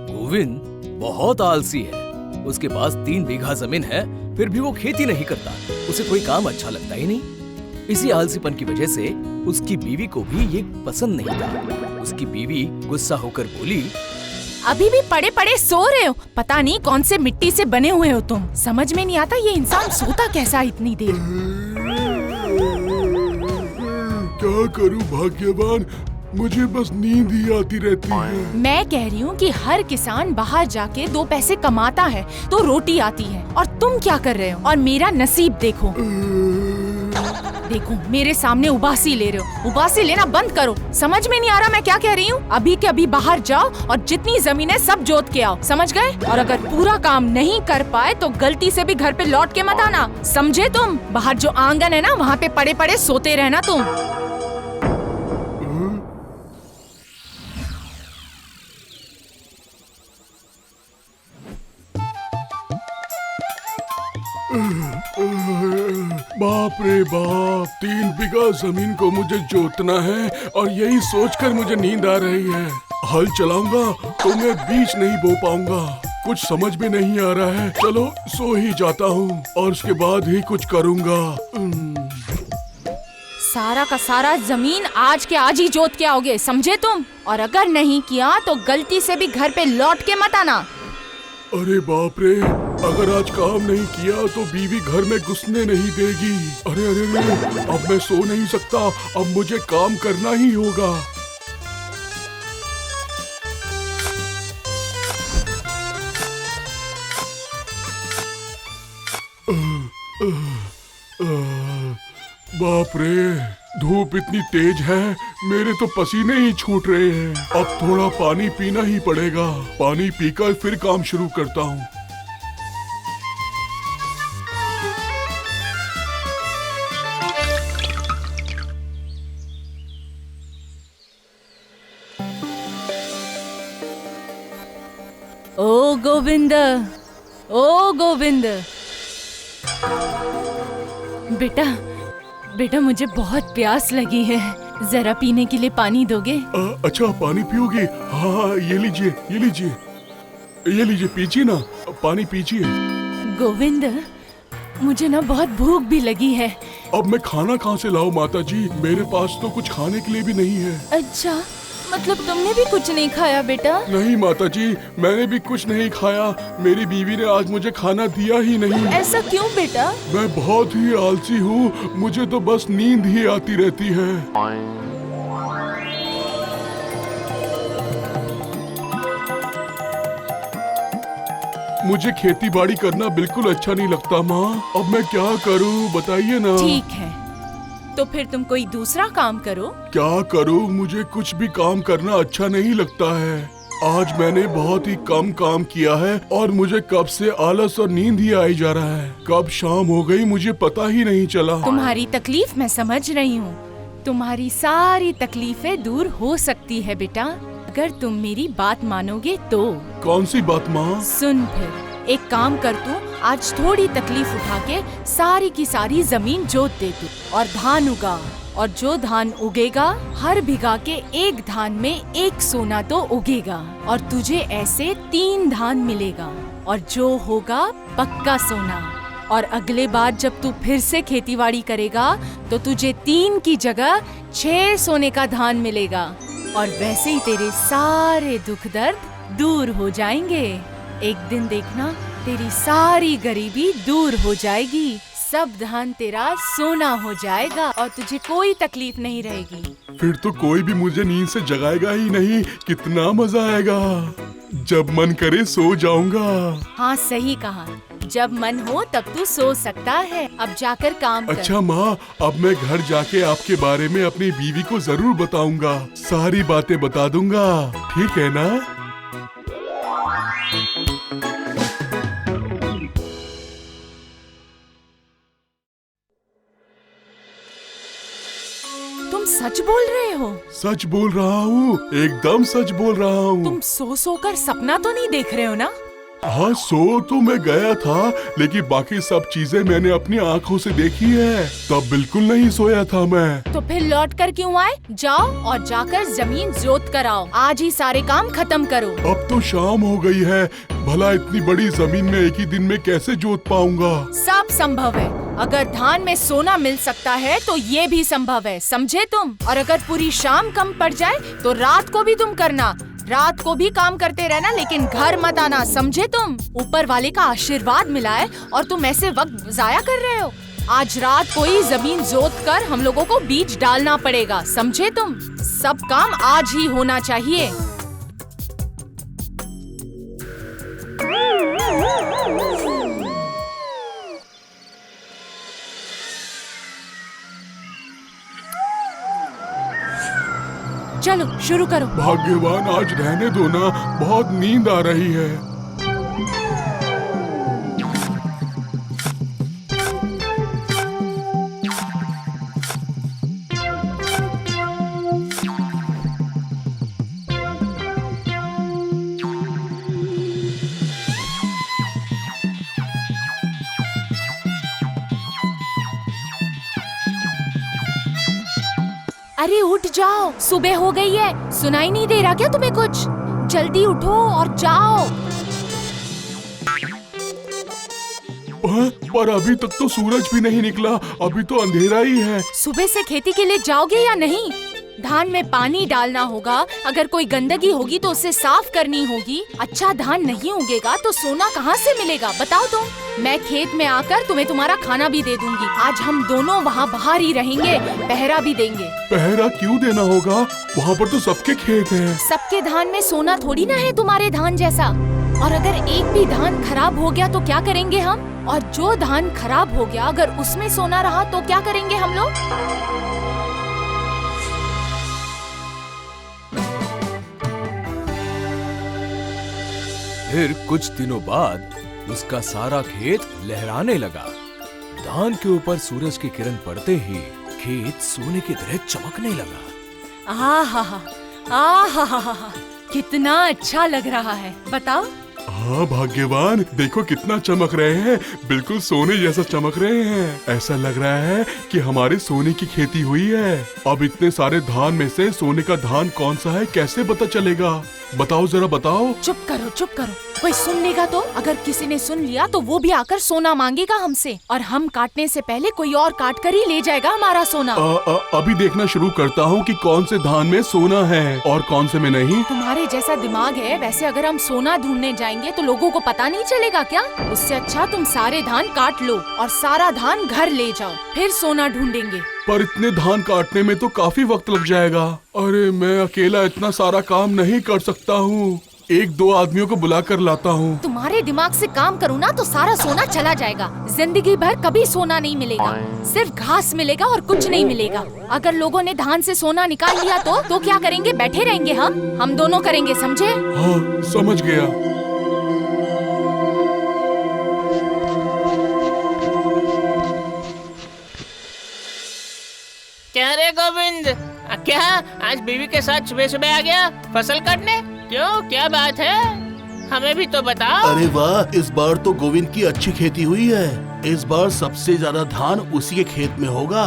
गोविंद बहुत आलसी है। उसके पास 3 बीघा जमीन है, फिर भी वो खेती नहीं करता। उसे कोई काम अच्छा लगता ही नहीं। इसी आलसीपन की वजह से उसकी बीवी को भी ये पसंद नहीं था। उसकी बीवी गुस्सा होकर बोली, अभी भी पड़े पड़े सो रहे हो? पता नहीं कौन से मिट्टी से बने हुए हो तुम। समझ में नहीं आता ये इंसान सोता कैसा इतनी देर। क्या करूं भाग्यवान, मुझे बस नींद ही आती रहती है। मैं कह रही हूँ कि हर किसान बाहर जाके 2 पैसे कमाता है तो रोटी आती है, और तुम क्या कर रहे हो? और मेरा नसीब देखो। देखो मेरे सामने उबासी ले रहे हो। उबासी लेना बंद करो। समझ में नहीं आ रहा मैं क्या कह रही हूँ? अभी के अभी बाहर जाओ और जितनी जमीन है सब जोत के आओ, समझ गए? और अगर पूरा काम नहीं कर पाए तो गलती से भी घर पे लौट के मत आना, समझे तुम? बाहर जो आंगन है ना, वहाँ पे पड़े पड़े सोते रहना तुम। बाप रे बाप, 3 बीघा जमीन को मुझे जोतना है और यही सोचकर मुझे नींद आ रही है। हल चलाऊंगा तो मैं बीज नहीं बो पाऊंगा। कुछ समझ में नहीं आ रहा है। चलो सो ही जाता हूँ और उसके बाद ही कुछ करूँगा। सारा का सारा जमीन आज के आज ही जोत के आओगे, समझे तुम? और अगर नहीं किया तो गलती से भी घर पे लौट के मत आना। अरे बाप रे, अगर आज काम नहीं किया तो बीवी घर में घुसने नहीं देगी। अरे अरे अरे, अब मैं सो नहीं सकता, अब मुझे काम करना ही होगा। बाप रे, धूप इतनी तेज है, मेरे तो पसीने ही छूट रहे हैं। अब थोड़ा पानी पीना ही पड़ेगा। पानी पीकर फिर काम शुरू करता हूँ। ओ गोविंद, ओ गोविंद। बेटा बेटा, मुझे बहुत प्यास लगी है, जरा पीने के लिए पानी दोगे? अच्छा, पानी पियोगे? हाँ, ये लीजिए, ये लीजिए, ये लीजिए, पीजिए ना, पानी पीजिए। गोविंद, मुझे ना बहुत भूख भी लगी है। अब मैं खाना कहाँ से लाऊं माता जी? मेरे पास तो कुछ खाने के लिए भी नहीं है। अच्छा, मतलब तुमने भी कुछ नहीं खाया बेटा? नहीं माता जी, मैंने भी कुछ नहीं खाया। मेरी बीवी ने आज मुझे खाना दिया ही नहीं। ऐसा क्यों बेटा? मैं बहुत ही आलसी हूँ, मुझे तो बस नींद ही आती रहती है। मुझे खेती बाड़ी करना बिल्कुल अच्छा नहीं लगता माँ। अब मैं क्या करूँ बताइए ना। ठीक है, तो फिर तुम कोई दूसरा काम करो। क्या करूँ? मुझे कुछ भी काम करना अच्छा नहीं लगता है। आज मैंने बहुत ही कम काम किया है और मुझे कब से आलस और नींद ही आई जा रहा है। कब शाम हो गई मुझे पता ही नहीं चला। तुम्हारी तकलीफ मैं समझ रही हूँ। तुम्हारी सारी तकलीफें दूर हो सकती है बेटा, अगर तुम मेरी बात मानोगे तो। कौन सी बात माँ? सुन फिर, एक काम कर तू, आज थोड़ी तकलीफ उठा के सारी की सारी जमीन जोत दे तू और धान उगा। और जो धान उगेगा, हर बीघा के 1 धान में 1 सोना तो उगेगा और तुझे ऐसे 3 धान मिलेगा, और जो होगा पक्का सोना। और अगले बार जब तू फिर से खेतीबाड़ी करेगा तो तुझे 3 की जगह 6 सोने का धान मिलेगा, और वैसे ही तेरे सारे दुख दर्द दूर हो जाएंगे। एक दिन देखना, तेरी सारी गरीबी दूर हो जाएगी, सब धान तेरा सोना हो जाएगा और तुझे कोई तकलीफ नहीं रहेगी। फिर तो कोई भी मुझे नींद से जगाएगा ही नहीं। कितना मजा आएगा। जब मन करे सो जाऊंगा। हाँ, सही कहा, जब मन हो तब तू सो सकता है। अब जाकर काम कर। अच्छा माँ, अब मैं घर जाके आपके बारे में अपनी बीवी को जरूर बताऊंगा। सारी बातें बता दूंगा, ठीक है ना? तुम सच बोल रहे हो? सच बोल रहा हूँ, एकदम सच बोल रहा हूँ। तुम सो कर सपना तो नहीं देख रहे हो ना? हाँ, सो तो मैं गया था, लेकिन बाकी सब चीजें मैंने अपनी आँखों से देखी है। तब बिल्कुल नहीं सोया था मैं। तो फिर लौट कर क्यों आए? जाओ और जाकर जमीन जोत कर आओ। आज ही सारे काम खत्म करो। अब तो शाम हो गई है, भला इतनी बड़ी जमीन में एक ही दिन में कैसे जोत पाऊंगा? सब संभव है। अगर धान में सोना मिल सकता है तो ये भी संभव है, समझे तुम? और अगर पूरी शाम कम पड़ जाए तो रात को भी तुम करना। रात को भी काम करते रहना, लेकिन घर मत आना, समझे तुम? ऊपर वाले का आशीर्वाद मिला है और तुम ऐसे वक्त जाया कर रहे हो। आज रात को ही जमीन जोत कर हम लोगों को बीज डालना पड़ेगा, समझे तुम? सब काम आज ही होना चाहिए। चलो शुरू करो। भाग्यवान, आज रहने दो ना, बहुत नींद आ रही है। अरे उठ जाओ, सुबह हो गई है। सुनाई नहीं दे रहा क्या तुम्हें कुछ? जल्दी उठो और जाओ। पर अभी तक तो सूरज भी नहीं निकला, अभी तो अंधेरा ही है। सुबह से खेती के लिए जाओगे या नहीं? धान में पानी डालना होगा, अगर कोई गंदगी होगी तो उसे साफ करनी होगी। अच्छा धान नहीं उगेगा तो सोना कहाँ से मिलेगा, बताओ तुम? मैं खेत में आकर तुम्हें तुम्हारा खाना भी दे दूंगी। आज हम दोनों वहाँ बाहर ही रहेंगे, पहरा भी देंगे। पहरा क्यों देना होगा? वहाँ पर तो सबके खेत हैं। सबके धान में सोना थोड़ी ना है तुम्हारे धान जैसा। और अगर एक भी धान खराब हो गया तो क्या करेंगे हम? और जो धान खराब हो गया अगर उसमें सोना रहा तो क्या करेंगे हम लोग? फिर कुछ दिनों बाद उसका सारा खेत लहराने लगा। धान के ऊपर सूरज की किरण पड़ते ही खेत सोने की तरह चमकने लगा। आहा, कितना अच्छा लग रहा है, बताओ। हाँ भाग्यवान, देखो कितना चमक रहे हैं, बिल्कुल सोने जैसा चमक रहे हैं। ऐसा लग रहा है कि हमारे सोने की खेती हुई है। अब इतने सारे धान में से सोने का धान कौन सा है, कैसे पता चलेगा? बताओ जरा बताओ। चुप करो, चुप करो। कोई सुन लेगा तो? अगर किसी ने सुन लिया तो वो भी आकर सोना मांगेगा हमसे, और हम काटने से पहले कोई और काट कर ही ले जाएगा हमारा सोना। अभी देखना शुरू करता हूँ कि कौन से धान में सोना है और कौन से में नहीं। तुम्हारे जैसा दिमाग है, वैसे अगर हम सोना ढूंढने जाएंगे तो लोगों को पता नहीं चलेगा क्या? उससे अच्छा तुम सारे धान काट लो और सारा धान घर ले जाओ, फिर सोना ढूंढेंगे। पर इतने धान काटने में तो काफी वक्त लग जाएगा। अरे मैं अकेला इतना सारा काम नहीं कर सकता हूँ, एक दो आदमियों को बुला कर लाता हूँ। तुम्हारे दिमाग से काम करूँ ना तो सारा सोना चला जाएगा। जिंदगी भर कभी सोना नहीं मिलेगा, सिर्फ घास मिलेगा और कुछ नहीं मिलेगा। अगर लोगों ने धान से सोना निकाल लिया तो क्या करेंगे? बैठे रहेंगे हम दोनों करेंगे, समझे? हाँ समझ गया। क्या रे गोविंद, क्या आज बीवी के साथ सुबह सुबह आ गया फसल काटने? क्यों, क्या बात है? हमें भी तो बताओ। अरे वाह, इस बार तो गोविंद की अच्छी खेती हुई है। इस बार सबसे ज्यादा धान उसी के खेत में होगा।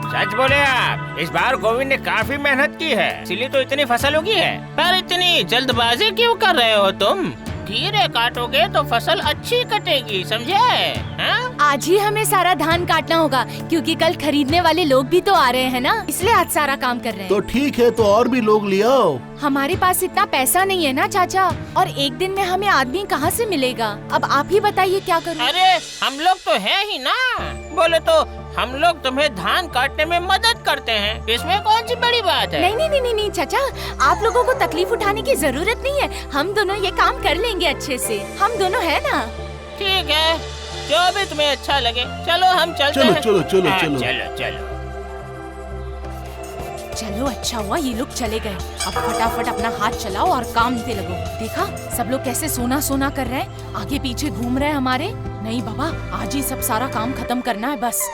सच बोले आप, इस बार गोविंद ने काफी मेहनत की है, इसलिए तो इतनी फसल उगी है। पर इतनी जल्दबाजी क्यों कर रहे हो तुम? धीरे काटोगे तो फसल अच्छी कटेगी, समझे? हाँ? आज ही हमें सारा धान काटना होगा, क्योंकि कल खरीदने वाले लोग भी तो आ रहे हैं ना, इसलिए आज सारा काम कर रहे हैं। तो ठीक है, तो और भी लोग ले आओ। हमारे पास इतना पैसा नहीं है ना चाचा, और एक दिन में हमें आदमी कहाँ से मिलेगा? अब आप ही बताइए क्या करूं? अरे हम लोग तो है ही ना, बोले तो हम लोग तुम्हें धान काटने में मदद करते हैं, इसमें कौन सी बड़ी बात है? नहीं चाचा, आप लोगों को तकलीफ उठाने की जरूरत नहीं है। हम दोनों ये काम कर लेंगे अच्छे से, हम दोनों है ना। ठीक है, जो भी तुम्हें अच्छा लगे। चलो हम चलते हैं। चलो चलो हाँ, चलो। चलो। चलो अच्छा हुआ ये लोग चले गए। अब फटाफट अपना हाथ चलाओ और काम पे लगो। देखा सब लोग कैसे सोना सोना कर रहे हैं, आगे पीछे घूम रहे हैं हमारे। नहीं बाबा, आज ही सब सारा काम खत्म करना है बस।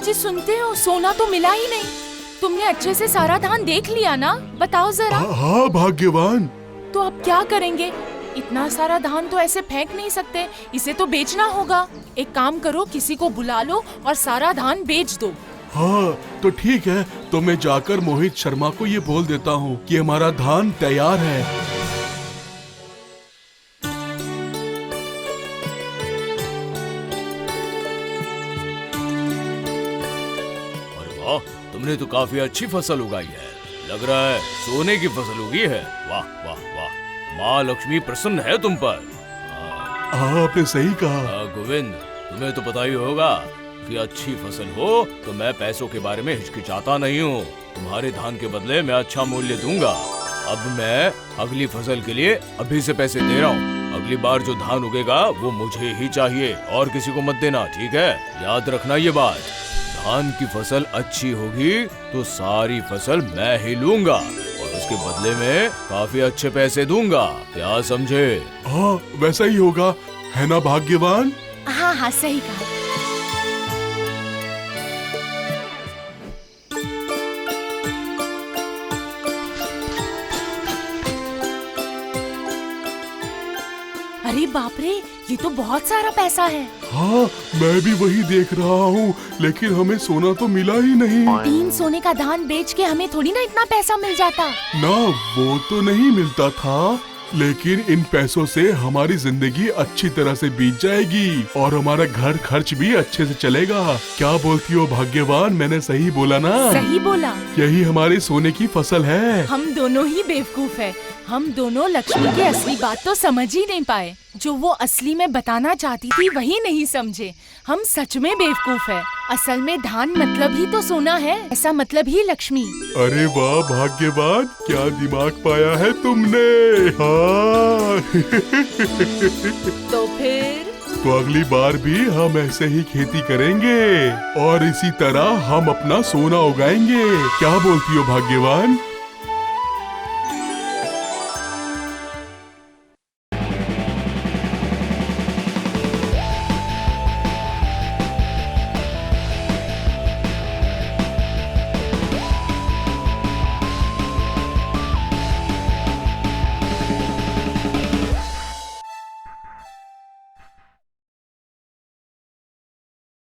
जी सुनते हो, सोना तो मिला ही नहीं। तुमने अच्छे से सारा धान देख लिया ना? बताओ जरा। हाँ भाग्यवान। तो अब क्या करेंगे? इतना सारा धान तो ऐसे फेंक नहीं सकते, इसे तो बेचना होगा। एक काम करो, किसी को बुला लो और सारा धान बेच दो। हाँ तो ठीक है, तो मैं जाकर मोहित शर्मा को ये बोल देता हूँ कि हमारा धान तैयार है। अरे वाह, तुमने तो काफी अच्छी फसल उगाई है। लग रहा है सोने की फसल उगी है। वाह वाह वाह, माँ लक्ष्मी प्रसन्न है तुम पर। आपने सही कहा। गोविंद, तुम्हें तो पता ही होगा कि अच्छी फसल हो तो मैं पैसों के बारे में हिचकिचाता नहीं हूँ। तुम्हारे धान के बदले मैं अच्छा मूल्य दूंगा। अब मैं अगली फसल के लिए अभी से पैसे दे रहा हूँ। अगली बार जो धान उगेगा वो मुझे ही चाहिए और किसी को मत देना, ठीक है? याद रखना ये बात। धान की फसल अच्छी होगी तो सारी फसल मैं ही लूंगा और उसके बदले में काफी अच्छे पैसे दूंगा। क्या समझे? हाँ वैसा ही होगा, है ना भाग्यवान? हाँ हाँ सही कहा। अरे बाप रे, ये तो बहुत सारा पैसा है। हाँ मैं भी वही देख रहा हूँ, लेकिन हमें सोना तो मिला ही नहीं। 3 सोने का धान बेच के हमें थोड़ी ना इतना पैसा मिल जाता। ना वो तो नहीं मिलता था, लेकिन इन पैसों से हमारी जिंदगी अच्छी तरह से बीत जाएगी और हमारा घर खर्च भी अच्छे से चलेगा। क्या बोलती हो भाग्यवान, मैंने सही बोला ना? सही बोला। यही हमारी सोने की फसल है। हम दोनों ही बेवकूफ है। हम दोनों लक्ष्मी की असली बात तो समझ ही नहीं पाए। जो वो असली में बताना चाहती थी वही नहीं समझे। हम सच में बेवकूफ है। असल में धान मतलब ही तो सोना है, ऐसा मतलब ही लक्ष्मी। अरे वाह भाग्यवान, क्या दिमाग पाया है तुमने। हाँ तो फिर तो अगली बार भी हम ऐसे ही खेती करेंगे और इसी तरह हम अपना सोना उगाएंगे। क्या बोलती हो भाग्यवान?